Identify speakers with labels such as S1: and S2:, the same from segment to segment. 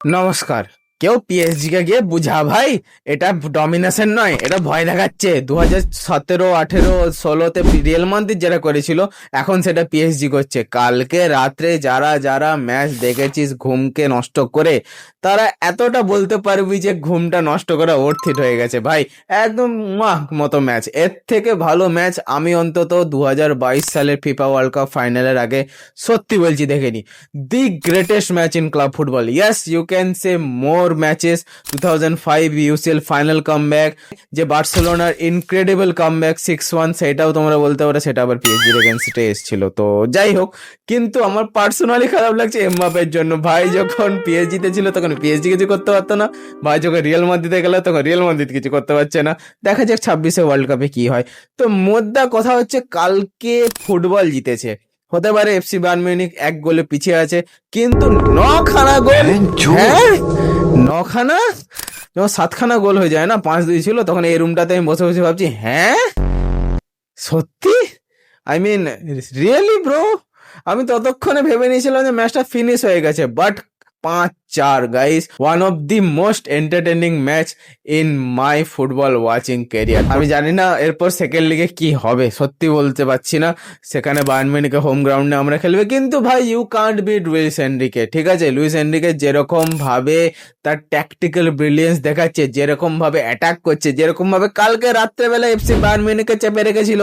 S1: নমস্কার। কেউ পিএসজি কে গিয়ে বুঝা ভাই, এটা ডমিনেশন নয়, এটা ভয় দেখাচ্ছে। 2017, 18, 16-তে রিয়াল মাদ্রিদ যেটা করেছিল, এখন সেটা পিএসজি করছে। কালকে রাত্রে যারা যারা ম্যাচ দেখেছিস ঘুমকে নষ্ট করে, তারা এতটা বলতে পারবি যে ঘুমটা নষ্ট করা অর্থিত হয়ে গেছে ভাই। একদম মতো ম্যাচ, এর থেকে ভালো ম্যাচ আমি অন্তত 2022 সালের ফিফা ওয়ার্ল্ড কাপ ফাইনালের আগে সত্যি বলছি দেখিনি। The greatest match in club football, yes you can say more matches. 2005 UCL final comeback, যে বার্সেলোনার ইনক্রেডিবল কামব্যাক 6-1, সেটাও তোমরা বলতে পারো, সেটা আবার পিএসজির এগেইনস্টে এসেছিল। তো যাই হোক, কিন্তু আমার পার্সোনালি খারাপ লাগছে এমবাপের জন্য। ভাই যখন পিএসজিতে ছিল তখন পিএসজি কিছু করতে পারতো না, ভাই যখন রিয়াল মাদ্রিদে গেল তখন রিয়াল মাদ্রিদ কিছু করতে পারছে না। দেখা যাক 26-এ ওয়ার্ল্ড কাপে কি হয়। তো মোদ্দা কথা হচ্ছে, কালকে ফুটবল জিতেছে। হতে পারে এফসি বায়ার্ন মিউনিখ 1 গোলে পিছিয়ে আছে, কিন্তু 9খানা গোল। হ্যাঁ, 9খানা, যখন 7খানা গোল হয়ে যায় না, 5-2 ছিল, তখন এই রুমটাতে আমি বসে বসে ভাবছি, হ্যাঁ সত্যি, আই মিন রিয়েলি ব্রো। আমি ততক্ষণে ভেবে নিয়েছিলাম যে ম্যাচটা ফিনিশ হয়ে গেছে, but 5-4 guys, one of the most entertaining match in my football watching career. আমি জানি না এরপর সেকেন্ড লিগে কি হবে, সত্যি বলতে পারছি না। সেখানে বায়ার্ন মিউনিখে হোম গ্রাউন্ডে আমরা খেলবে, কিন্তু ভাই you can't beat Luis Enrique. ঠিক আছে, লুইস এনরিকে যেরকম ভাবে তার ট্যাকটিক্যাল ব্রিলিয়েন্স দেখাচ্ছে, যেরকম ভাবে অ্যাটাক করছে, যেরকম ভাবে কালকে রাত্রেবেলা এফসি বায়ার্ন মিউনিখকে চেপে রেখেছিল,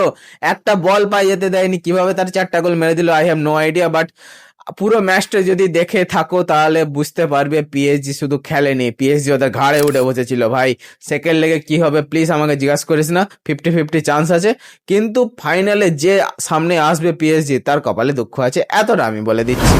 S1: একটা বল পাই যেতে দেয়নি, কিভাবে তার 4টা গোল মেরে দিল I have no idea. But পুরো ম্যাচটা যদি দেখে থাকো তাহলে বুঝতে পারবে পিএসজি শুধু খেলেনি, পিএসজি ওদের ঘাড়ে উঠে বসেছিল। ভাই সেকেন্ড লেগে কি হবে প্লিজ আমাকে জিজ্ঞাসা করিস না, 50-50 চান্স আছে, কিন্তু ফাইনালে যে সামনে আসবে পিএসজি তার কপালে দুঃখ আছে, এতটা আমি বলে দিচ্ছি।